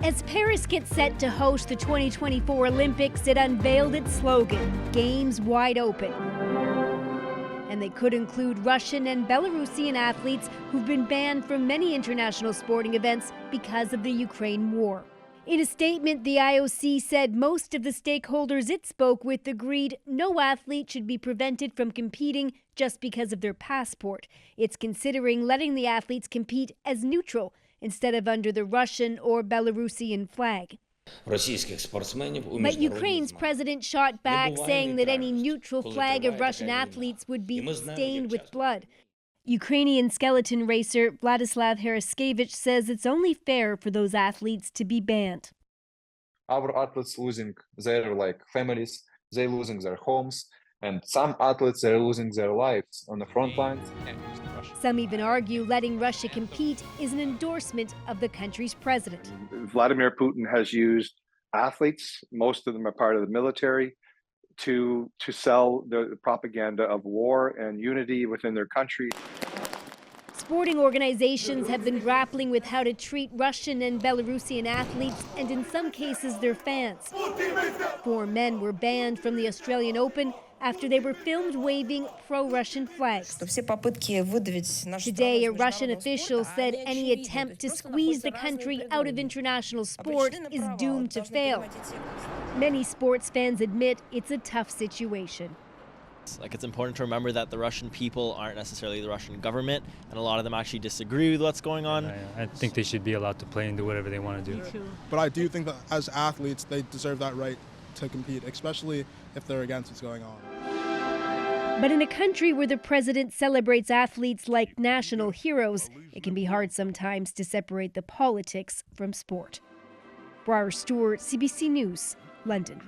As Paris gets set to host the 2024 Olympics, it unveiled its slogan, Games Wide Open. And they could include Russian and Belarusian athletes who've been banned from many international sporting events because of the Ukraine war. In a statement, the IOC said most of the stakeholders it spoke with agreed no athlete should be prevented from competing just because of their passport. It's considering letting the athletes compete as neutral instead of under the Russian or Belarusian flag. But Ukraine's president shot back, saying that any neutral flag of Russian athletes would be stained with blood. Ukrainian skeleton racer Vladislav Haraskevich says it's only fair for those athletes to be banned. Our athletes losing their families, they're losing their homes, and some athletes are losing their lives on the front lines. Some even argue letting Russia compete is an endorsement of the country's president. Vladimir Putin has used athletes, most of them are part of the military, to sell the propaganda of war and unity within their country. Sporting organizations have been grappling with how to treat Russian and Belarusian athletes and in some cases their fans. 4 men were banned from the Australian Open after they were filmed waving pro-Russian flags. Today, a Russian official said any attempt to squeeze the country out of international sport is doomed to fail. Many sports fans admit it's a tough situation. It's important to remember that the Russian people aren't necessarily the Russian government, and a lot of them actually disagree with what's going on. I think they should be allowed to play and do whatever they want to do. But I do think that as athletes, they deserve that right to compete, especially if they're against what's going on. But in a country where the president celebrates athletes like national heroes, it can be hard sometimes to separate the politics from sport. Briar Stewart, CBC News, London.